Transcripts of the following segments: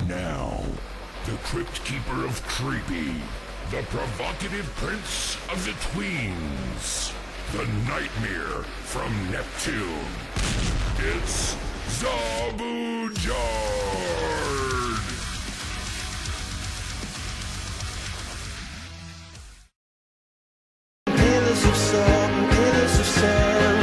now, the Crypt Keeper of Creepy, the provocative prince of the tweens, the nightmare from Neptune. It's Zabujard! Pillars of salt and pillars of sand.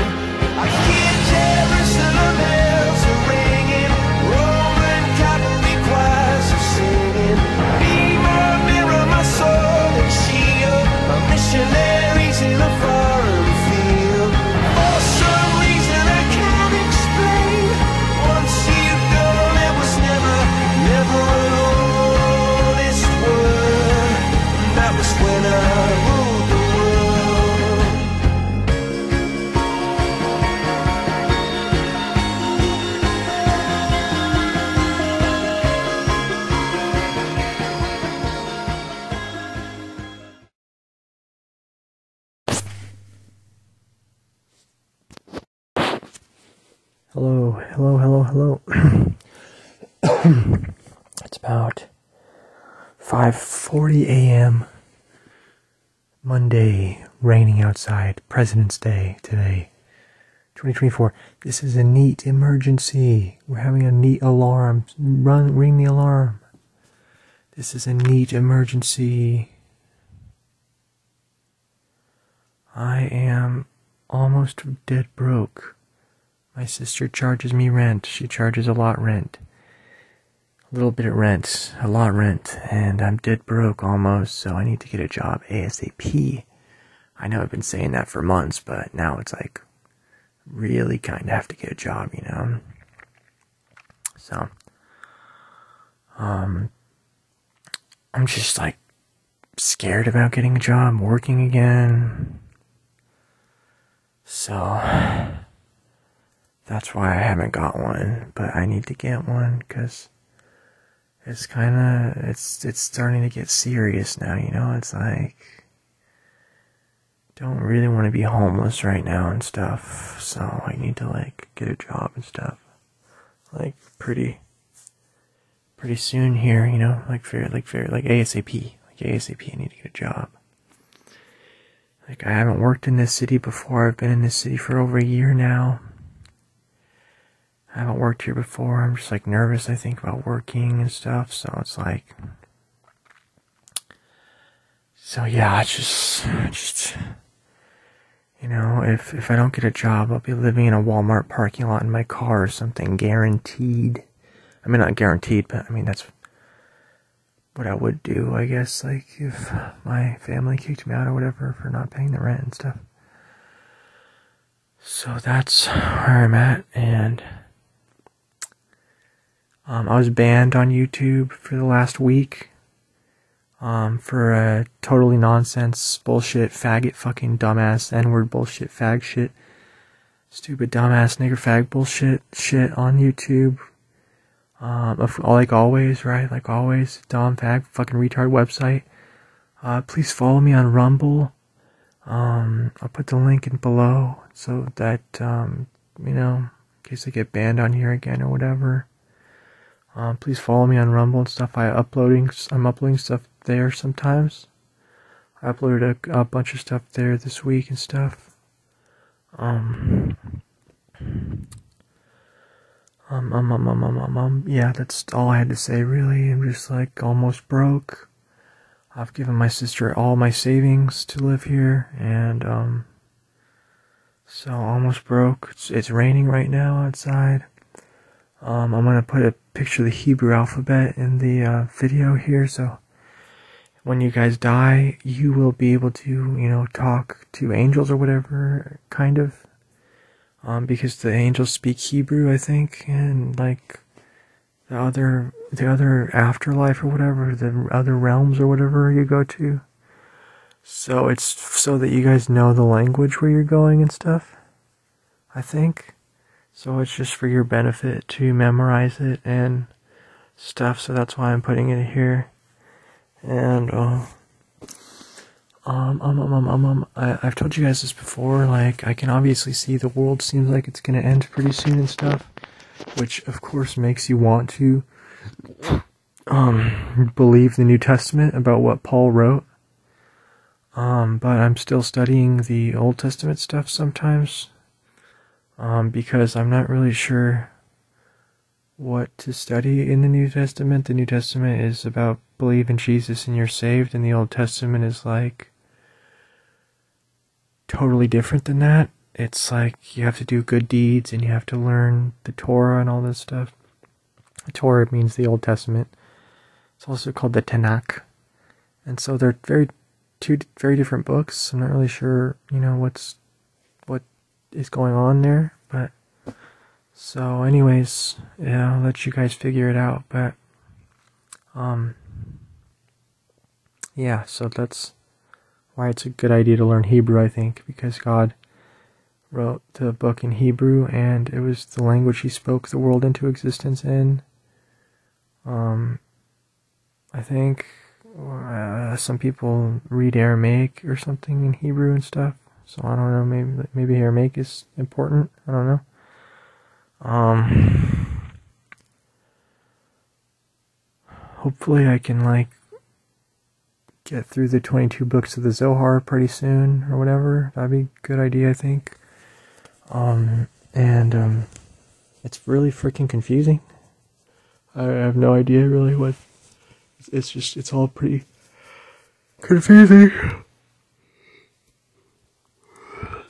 I hear Jerusalem bells are ringing, Roman cavalry choirs are singing. Be my mirror, my sword and shield, my missionaries in a foreign field. For some reason I can't explain, once you've gone it was never an honest word. That was when I ruled the world. Hello. It's about 5:40 a.m. Monday, raining outside, President's Day today, 2024. This is a NEET emergency. We're having a NEET alarm. Ring the alarm. This is a NEET emergency. I am almost dead broke. My sister charges me rent. She charges a lot rent. A little bit of rent, a lot rent, and I'm dead broke almost, so I need to get a job ASAP. I know I've been saying that for months, but now it's like, really kind of have to get a job, you know? So, I'm just like, scared about getting a job, working again. So, that's why I haven't got one, but I need to get one, because it's starting to get serious now, you know? It's like, don't really want to be homeless right now and stuff, so I need to, like, get a job and stuff, like, pretty soon here, you know? Like ASAP, I need to get a job. Like, I haven't worked in this city before. I've been in this city for over a year now. I haven't worked here before. I'm just like nervous, I think, about working and stuff. So it's like, so yeah, it's just, you know, if I don't get a job, I'll be living in a Walmart parking lot in my car or something, guaranteed. I mean, not guaranteed, but I mean, that's what I would do, I guess, like, if my family kicked me out or whatever for not paying the rent and stuff. So that's where I'm at, and I was banned on YouTube for the last week, for a totally nonsense, bullshit, faggot, fucking dumbass, n-word bullshit, fag shit, stupid dumbass nigger fag bullshit shit on YouTube. Like always, right? Like always, dumb fag fucking retard website. Please follow me on Rumble. I'll put the link in below so that, you know, in case I get banned on here again or whatever. Please follow me on Rumble and stuff. I'm uploading stuff there sometimes. I uploaded a bunch of stuff there this week and stuff. Yeah, that's all I had to say, really. I'm just like almost broke. I've given my sister all my savings to live here, and so almost broke. It's raining right now outside. I'm gonna put a picture of the Hebrew alphabet in the video here, so when you guys die, you will be able to, you know, talk to angels or whatever, kind of. Because the angels speak Hebrew, I think, and like the other afterlife or whatever, the other realms or whatever you go to. So it's so that you guys know the language where you're going and stuff, I think. So it's just for your benefit to memorize it and stuff, so that's why I'm putting it here. And I've told you guys this before, like, I can obviously see the world seems like it's gonna end pretty soon and stuff, which of course makes you want to believe the New Testament about what Paul wrote. But I'm still studying the Old Testament stuff sometimes. Because I'm not really sure what to study in the New Testament. The New Testament is about believe in Jesus and you're saved, and the Old Testament is like totally different than that. It's like you have to do good deeds and you have to learn the Torah and all this stuff. The Torah means the Old Testament. It's also called the Tanakh. And so they're two very different books. I'm not really sure, what is going on there, but so anyways, yeah, I'll let you guys figure it out, but yeah, so that's why it's a good idea to learn Hebrew, I think, because God wrote the book in Hebrew and it was the language he spoke the world into existence in. I think some people read Aramaic or something in Hebrew and stuff. So I don't know, maybe Aramaic is important. I don't know. Hopefully I can get through the 22 books of the Zohar pretty soon or whatever. That'd be a good idea, I think. It's really freaking confusing. I have no idea really what. It's all pretty confusing.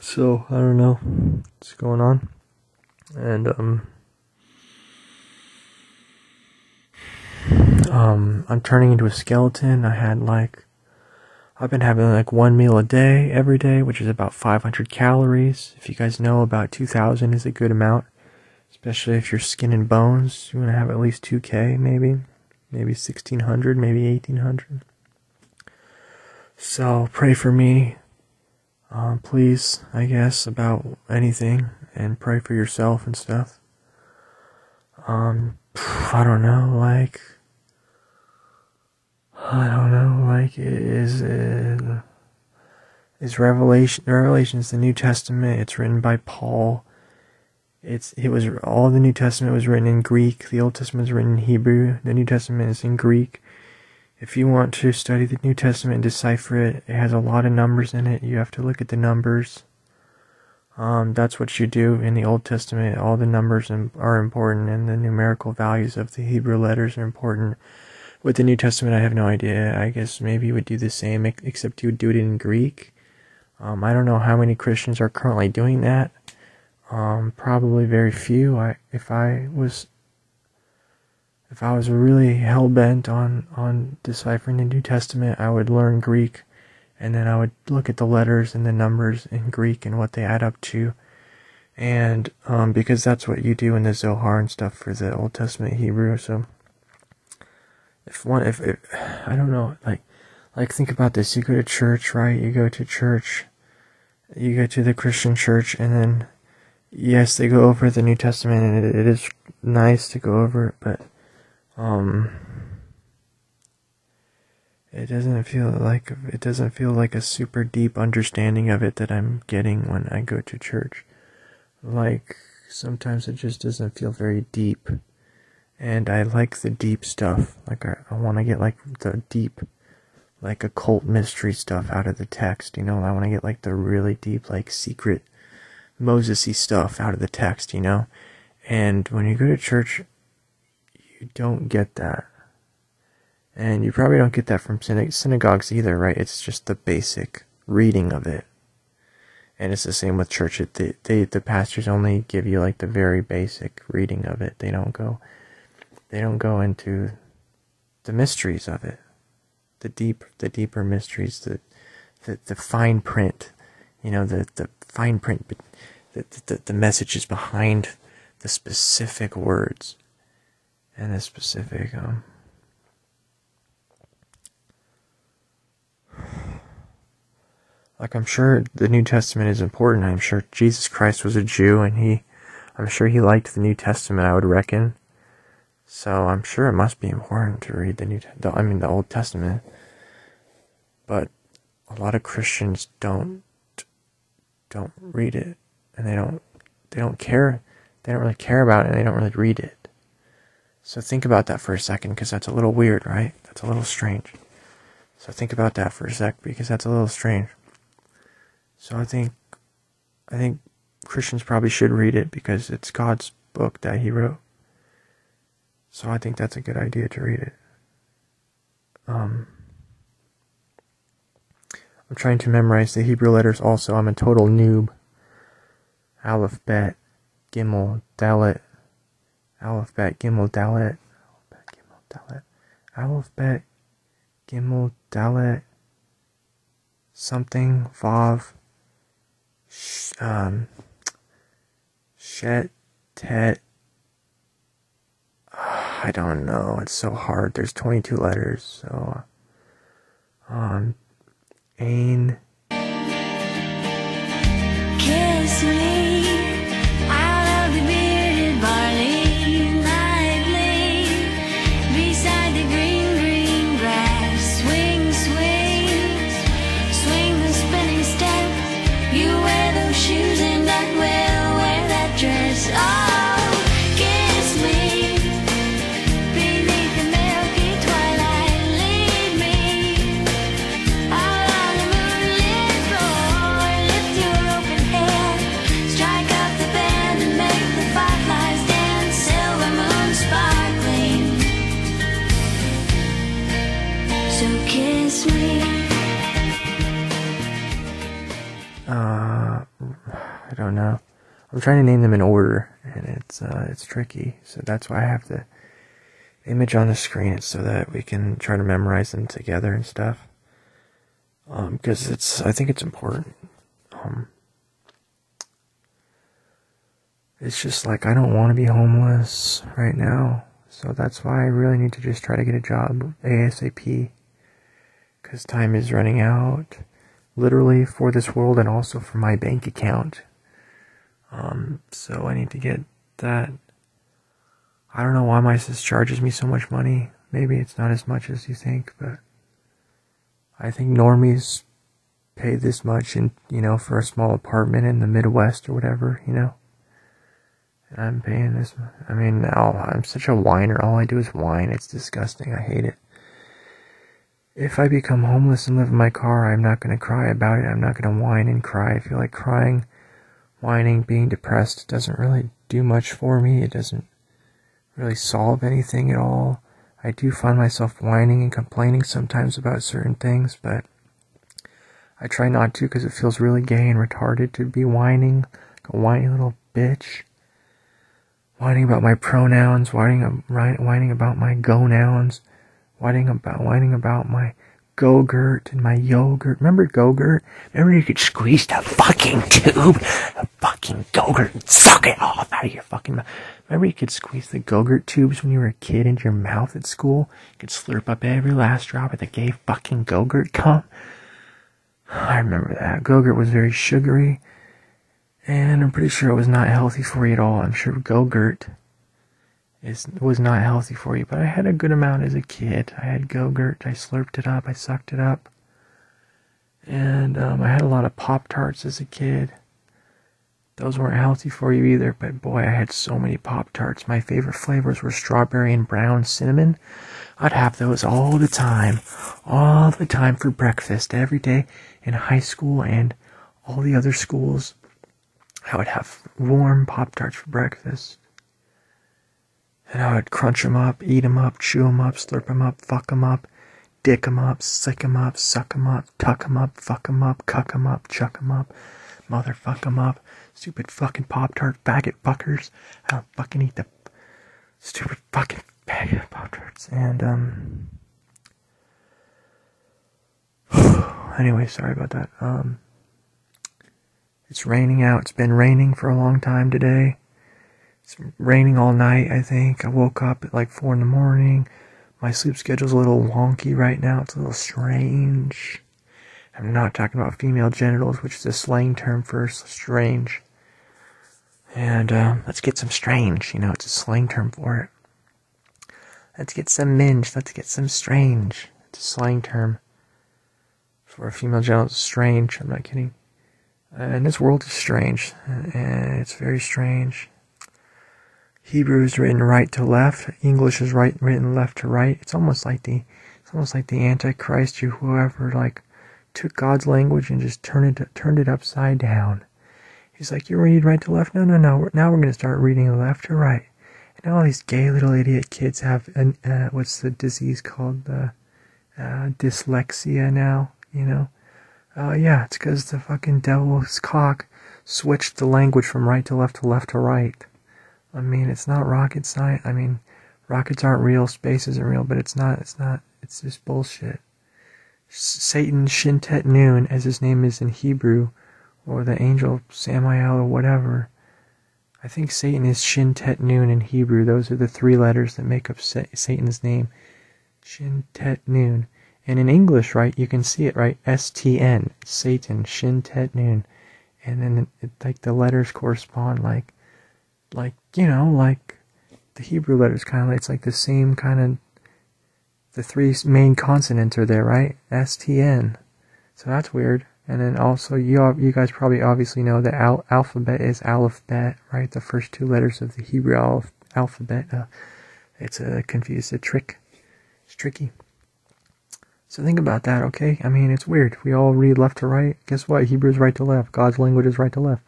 So, I don't know what's going on. And, I'm turning into a skeleton. I've been having one meal a day, every day, which is about 500 calories. If you guys know, about 2,000 is a good amount. Especially if you're skin and bones. You want to have at least 2K, maybe 1,600, maybe 1,800. So, pray for me. Please, I guess, about anything, and pray for yourself and stuff. I don't know, is Revelation's the New Testament. It's written by Paul. All the New Testament was written in Greek. The Old Testament is written in Hebrew. The New Testament is in Greek. If you want to study the New Testament and decipher it, it has a lot of numbers in it. You have to look at the numbers. That's what you do in the Old Testament. All the numbers are important, and the numerical values of the Hebrew letters are important. With the New Testament, I have no idea. I guess maybe you would do the same, except you would do it in Greek. I don't know how many Christians are currently doing that. Probably very few. If I was really hell-bent on deciphering the New Testament, I would learn Greek, and then I would look at the letters and the numbers in Greek and what they add up to, and because that's what you do in the Zohar and stuff for the Old Testament Hebrew. So if I don't know, think about this. You go to church, right? You go to the Christian church, and then yes, they go over the New Testament, and it is nice to go over it, but it doesn't feel like a super deep understanding of it that I'm getting when I go to church. Sometimes it just doesn't feel very deep, and I like the deep stuff. I want to get the deep, occult mystery stuff out of the text. I want to get the really deep, secret Moses-y stuff out of the text. And when you go to church, you don't get that. And you probably don't get that from synagogues either, right? It's just the basic reading of it. And it's the same with church. The pastors only give you the very basic reading of it. They don't go into the mysteries of it. The deeper mysteries, the fine print, the fine print, the messages behind the specific words. And a specific, I'm sure the New Testament is important. I'm sure Jesus Christ was a Jew, and I'm sure he liked the New Testament, I would reckon. So I'm sure it must be important to read the Old Testament. But a lot of Christians don't read it, and they don't care. They don't really care about it, and they don't really read it. So think about that for a second, because that's a little weird, right? That's a little strange. So think about that for a sec, because that's a little strange. So I think Christians probably should read it, because it's God's book that he wrote. So I think that's a good idea to read it. I'm trying to memorize the Hebrew letters also. I'm a total noob. Aleph, Bet, Gimel, Dalet. Aleph, Bet, Gimel, Dalet. Aleph, Bet, Gimel, Dalet. Something, Vav. Shet, Tet. I don't know. It's so hard. There's 22 letters. So, Ain. Kiss me out of the bearded barley, lively beside the green, green grass. Swing, swing, swing the spinning step. You wear those shoes and I will wear that dress. Oh, kiss me beneath the milky twilight. Lead me out on the moonlit floor. Lift your open hand, strike up the band and make the fireflies dance. Silver moon sparkling, so kiss me. I don't know. I'm trying to name them in order, and it's tricky. So that's why I have the image on the screen, so that we can try to memorize them together and stuff. Because I think it's important. It's just like, I don't want to be homeless right now. So that's why I really need to just try to get a job ASAP. Because time is running out. Literally for this world, and also for my bank account. So I need to get that. I don't know why my sis charges me so much money. Maybe it's not as much as you think, but I think normies pay this much in, for a small apartment in the Midwest or whatever, And I'm paying this. I mean, now I'm such a whiner. All I do is whine. It's disgusting. I hate it. If I become homeless and live in my car, I'm not going to cry about it. I'm not going to whine and cry. I feel like crying, whining, being depressed doesn't really do much for me. It doesn't really solve anything at all. I do find myself whining and complaining sometimes about certain things, but I try not to, because it feels really gay and retarded to be whining, like a whiny little bitch. Whining about my pronouns, whining about my go-nouns. Whining about my Go-Gurt and my yogurt. Remember Go-Gurt? Remember you could squeeze the fucking tube, the fucking Go-Gurt, and suck it off out of your fucking mouth. Remember you could squeeze the Go-Gurt tubes when you were a kid into your mouth at school? You could slurp up every last drop of the gay fucking Go-Gurt cum. I remember that. Go-Gurt was very sugary, and I'm pretty sure it was not healthy for you at all. I'm sure Go-Gurt was not healthy for you, but I had a good amount as a kid. I had Go-Gurt, I slurped it up, I sucked it up, and I had a lot of Pop-Tarts as a kid. Those weren't healthy for you either, but boy, I had so many Pop-Tarts. My favorite flavors were strawberry and brown cinnamon. I'd have those all the time for breakfast, every day in high school and all the other schools. I would have warm Pop-Tarts for breakfast. And I would crunch them up, eat them up, chew them up, slurp them up, fuck them up, dick them up, sick them up, suck them up, tuck them up, fuck them up, cuck them up, chuck them up, motherfuck them up, stupid fucking Pop-Tart faggot fuckers. I don't fucking eat the stupid fucking faggot Pop-Tarts. And, anyway, sorry about that. It's raining out. It's been raining for a long time today. It's raining all night, I think. I woke up at like 4 in the morning. My sleep schedule's a little wonky right now. It's a little strange. I'm not talking about female genitals, which is a slang term for strange. And let's get some strange. It's a slang term for it. Let's get some minge. Let's get some strange. It's a slang term for a female genital. It's strange. I'm not kidding. And this world is strange. And it's very strange. Hebrew is written right to left. English is written left to right. It's almost like the Antichrist, whoever like took God's language and just turned it upside down. He's like, you read right to left? No. Now we're going to start reading left to right. And now all these gay little idiot kids have what's the disease called? Dyslexia now, you know? Yeah, it's because the fucking devil's cock switched the language from right to left to right. I mean, it's not rocket science. I mean, rockets aren't real, space isn't real, but it's just bullshit. Satan Shintet Noon, as his name is in Hebrew, or the angel Samael or whatever. I think Satan is Shintet Noon in Hebrew. Those are the 3 letters that make up Satan's name. Shintet Noon. And in English, right, you can see it, right? STN, Satan, Shintet Noon. And then like the letters correspond like, you know, like the Hebrew letters kind of like, it's like the same kind of, the 3 main consonants are there, right? STN. So that's weird. And then also, you guys probably obviously know that alphabet is Aleph Bet, right? The first 2 letters of the Hebrew alphabet. It's confused, a trick. It's tricky. So think about that, okay? I mean, it's weird. We all read left to right. Guess what? Hebrew is right to left. God's language is right to left.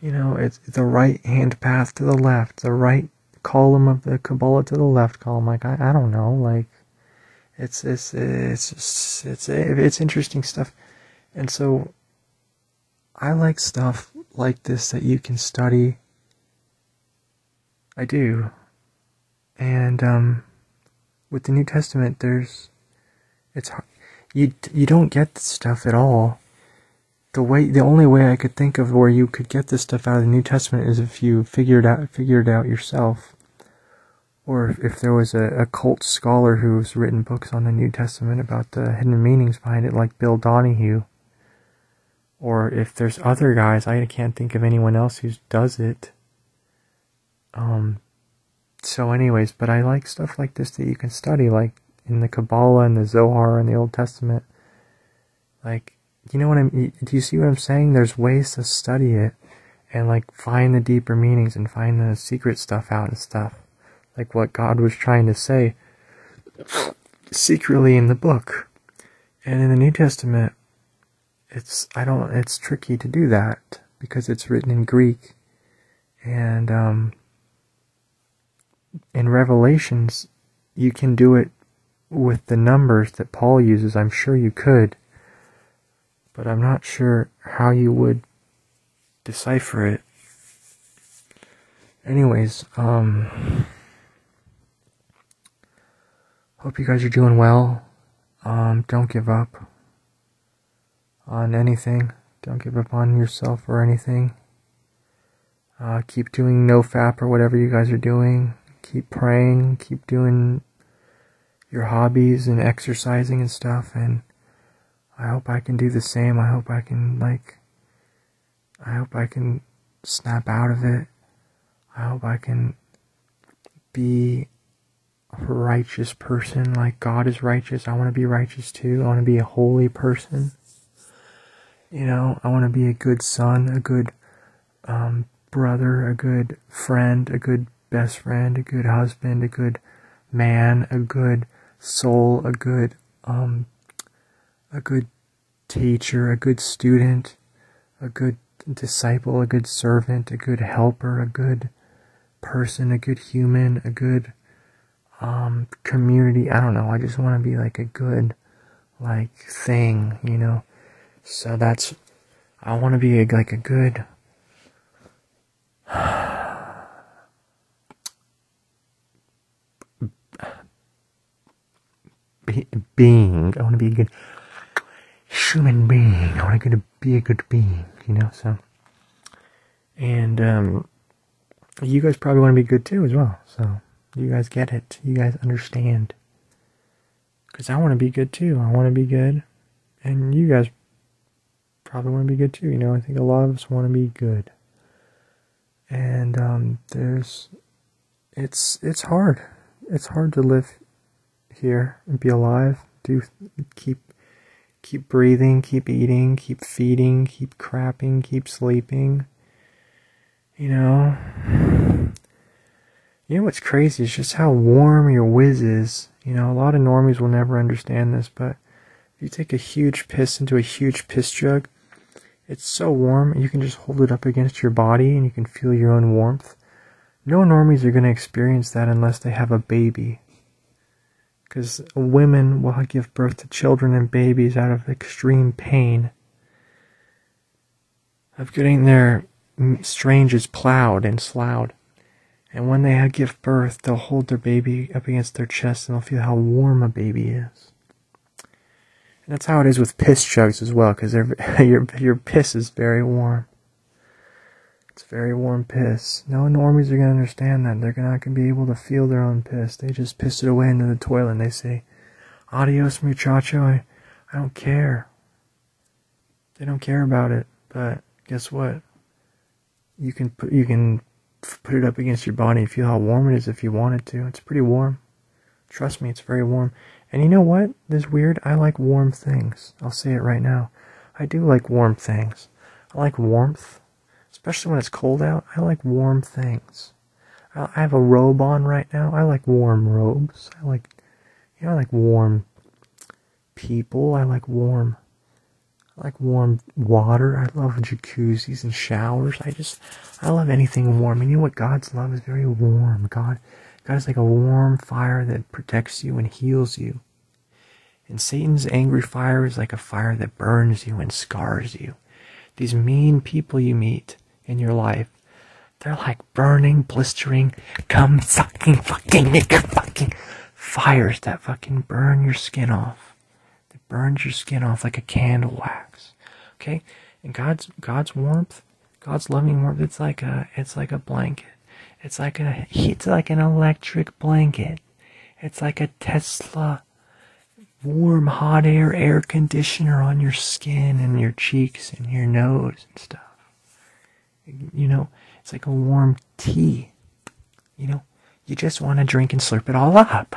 You know, it's the right hand path to the left. The right column of the Kabbalah to the left column. Like, I don't know. Like, it's interesting stuff. And so, I like stuff like this that you can study. I do. And, with the New Testament, you don't get this stuff at all. The only way I could think of where you could get this stuff out of the New Testament is if you figured it out yourself. Or if there was a cult scholar who's written books on the New Testament about the hidden meanings behind it, like Bill Donahue. Or if there's other guys, I can't think of anyone else who does it. So anyways, but I like stuff like this that you can study, like in the Kabbalah and the Zohar and the Old Testament. Like, you know what do you see what I'm saying? There's ways to study it and like find the deeper meanings and find the secret stuff out and stuff. Like what God was trying to say secretly in the book. And in the New Testament, it's tricky to do that because it's written in Greek. And in Revelations, you can do it with the numbers that Paul uses. I'm sure you could, but I'm not sure how you would decipher it. Anyways, hope you guys are doing well. Don't give up on anything. Don't give up on yourself or anything. Keep doing NoFap or whatever you guys are doing. Keep praying. Keep doing your hobbies and exercising and stuff. And I hope I can do the same. I hope I can snap out of it. I hope I can be a righteous person like God is righteous. I want to be righteous too. I want to be a holy person. You know, I want to be a good son, a good brother, a good friend, a good best friend, a good husband, a good man, a good soul, a good teacher, a good student, a good disciple, a good servant, a good helper, a good person, a good human, a good community. I don't know. I just want to be like a good thing, you know. So I want to be like a good being. I want to be a good human being. I want to be a good being, you know. So, and you guys probably want to be good too as well. So you guys get it. You guys understand. Because I want to be good too. I want to be good, and you guys probably want to be good too. You know, I think a lot of us want to be good. And it's hard. It's hard to live here and be alive. Keep breathing, keep eating, keep feeding, keep crapping, keep sleeping. You know, You know what's crazy is just how warm your whiz is. You know, a lot of normies will never understand this, but if you take a huge piss into a huge piss jug, it's so warm, you can just hold it up against your body and you can feel your own warmth. No normies are going to experience that unless they have a baby. Because women will give birth to children and babies out of extreme pain of getting their stranges plowed and sloughed. And when they give birth, they'll hold their baby up against their chest and they'll feel how warm a baby is. And that's how it is with piss jugs as well, because your piss is very warm. It's very warm piss. No normies are going to understand that. They're not going to be able to feel their own piss. They just piss it away into the toilet and they say, "Adios, muchacho, I don't care." They don't care about it, but guess what? You can put it up against your body and feel how warm it is if you wanted to. It's pretty warm. Trust me, it's very warm. And you know what is weird? I like warm things. I'll say it right now. I do like warm things. I like warmth. Especially when it's cold out, I like warm things. I have a robe on right now. I like warm robes. I like warm people. I like warm water. I love jacuzzis and showers. I love anything warm. And you know what? God's love is very warm. God is like a warm fire that protects you and heals you. And Satan's angry fire is like a fire that burns you and scars you. These mean people you meet in your life, they're like burning, blistering, fucking nigger fucking fires that fucking burn your skin off. It burns your skin off like a candle wax. Okay? And God's warmth, God's loving warmth, it's like a blanket. It's like an electric blanket. It's like a Tesla warm hot air conditioner on your skin and your cheeks and your nose and stuff. You know, it's like a warm tea. You know, you just want to drink and slurp it all up.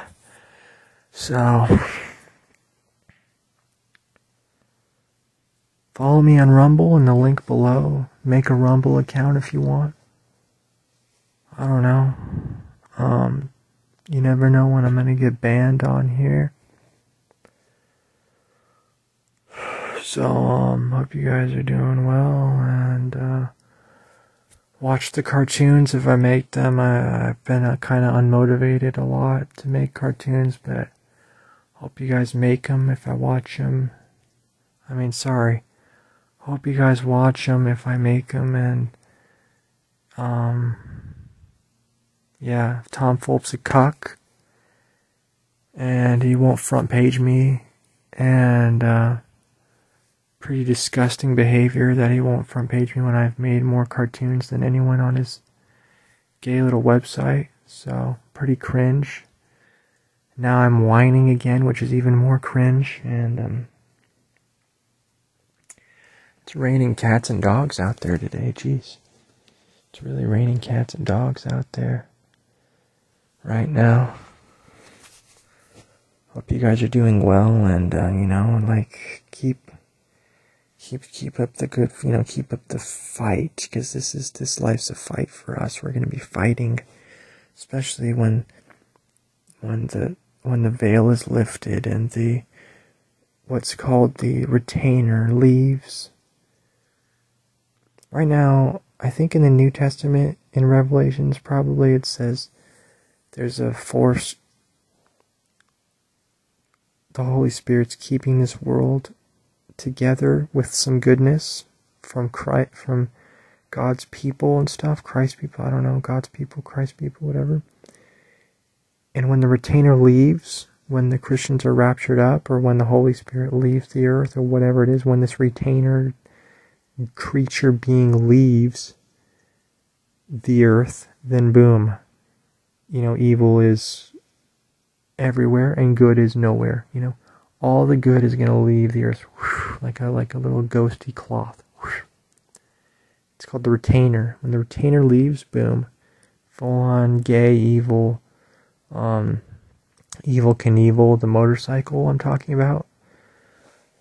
So, follow me on Rumble in the link below. Make a Rumble account if you want. I don't know. You never know when I'm going to get banned on here. So, hope you guys are doing well, and watch the cartoons if I make them. I've been kind of unmotivated a lot to make cartoons, but hope you guys make them if I watch them. Hope you guys watch them if I make them, and yeah, Tom Fulp's a cuck, and he won't front page me, and pretty disgusting behavior that he won't front page me when I've made more cartoons than anyone on his gay little website, so pretty cringe. Now I'm whining again, which is even more cringe, and it's raining cats and dogs out there today, jeez. It's really raining cats and dogs out there right now. Hope you guys are doing well, and keep up the good, keep up the fight, because this life's a fight for us. We're going to be fighting, especially when the veil is lifted and what's called the retainer leaves. Right now, I think in the New Testament, in Revelations, probably it says there's a force. The Holy Spirit's keeping this world together with some goodness from God's people and stuff. Christ's people, I don't know, God's people, Christ's people, whatever. And when the retainer leaves, when the Christians are raptured up, or when the Holy Spirit leaves the earth, or whatever it is, when this retainer creature being leaves the earth, then boom, evil is everywhere and good is nowhere. All the good is going to leave the earth, like a little ghosty cloth. It's called the retainer. When the retainer leaves, boom, full on gay evil, Evil Knievel, the motorcycle I'm talking about.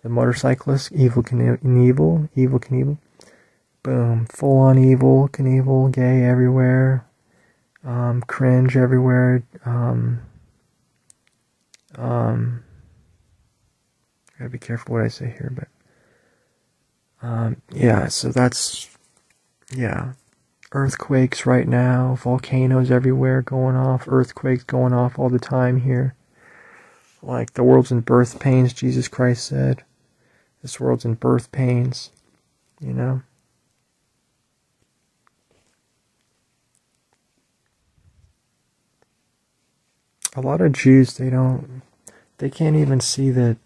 The motorcyclist, Evil Knievel. Boom, full on Evil Knievel, gay everywhere. cringe everywhere. Gotta be careful what I say here, but yeah, so that's, yeah, earthquakes right now, volcanoes everywhere going off, earthquakes going off all the time here. Like, the world's in birth pains, Jesus Christ said. This world's in birth pains, you know? A lot of Jews, they can't even see that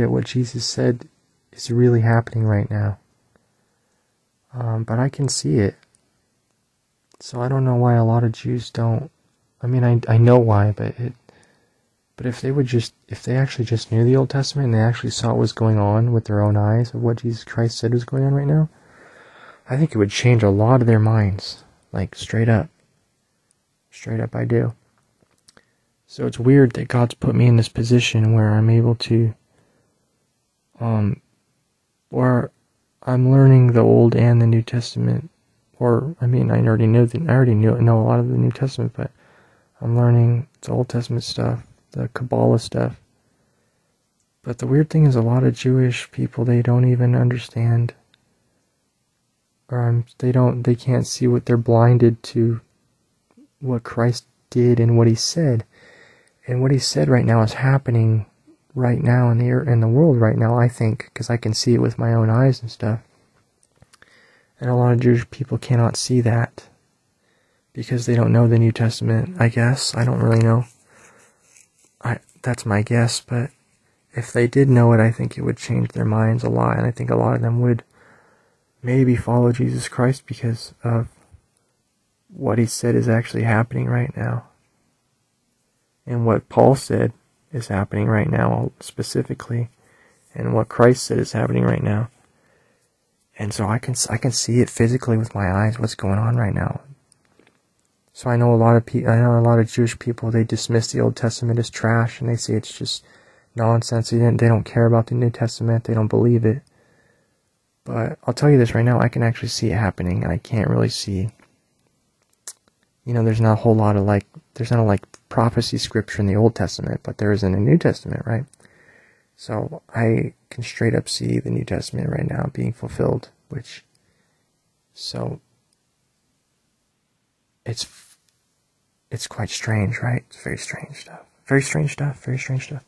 what Jesus said is really happening right now. But I can see it. So I don't know why a lot of Jews don't. I mean, I know why, but if they actually just knew the Old Testament and they actually saw what was going on with their own eyes of what Jesus Christ said was going on right now, I think it would change a lot of their minds. Like, straight up. Straight up, I do. So it's weird that God's put me in this position where I'm able to, where I'm learning the Old and the New Testament. Or, I mean, I already know a lot of the New Testament, but I'm learning the Old Testament stuff, the Kabbalah stuff. But the weird thing is, a lot of Jewish people, they don't even understand, or they can't see what they're blinded to, what Christ did and what he said. And what he said right now is happening right now in the world right now, I think, because I can see it with my own eyes and stuff. And a lot of Jewish people cannot see that because they don't know the New Testament, I guess. I don't really know. That's my guess, but if they did know it, I think it would change their minds a lot, and I think a lot of them would maybe follow Jesus Christ because of what he said is actually happening right now. And what Paul said is happening right now, specifically, and what Christ said is happening right now. And so I can see it physically with my eyes, what's going on right now. So I know a lot of Jewish people, they dismiss the Old Testament as trash, and they say it's just nonsense. They don't care about the New Testament. They don't believe it. But I'll tell you this right now, I can actually see it happening. I can't really see, there's not a lot of prophecy scripture in the Old Testament, but there is in the New Testament, right? So I can straight up see the New Testament right now being fulfilled, so it's quite strange, right? It's very strange stuff. Very strange stuff. Very strange stuff.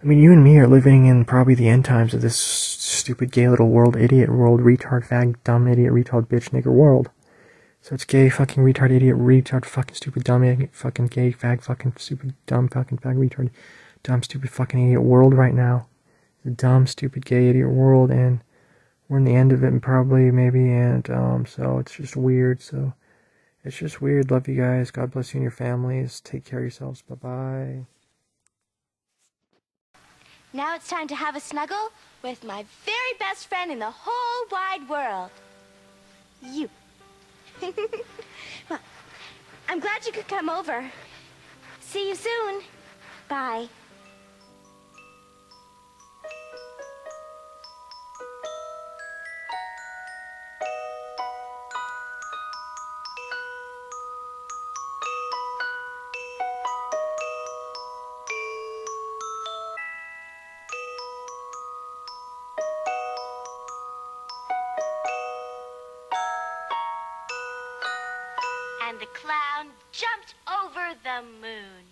I mean, you and me are living in probably the end times of this stupid gay little world, idiot world, retard, fag, dumb, idiot, retard, bitch, nigger world. So it's gay, fucking, retard, idiot, retard, fucking, stupid, dumb, idiot, fucking, gay, fag, fucking, stupid, dumb, fucking, fag, retard, dumb, stupid, fucking, idiot world right now. The dumb, stupid, gay, idiot world, and we're in the end of it, and probably, maybe, and, so it's just weird, so it's just weird. Love you guys. God bless you and your families. Take care of yourselves. Bye-bye. Now it's time to have a snuggle with my very best friend in the whole wide world. You. Well, I'm glad you could come over. See you soon. Bye. And the clown jumped over the moon.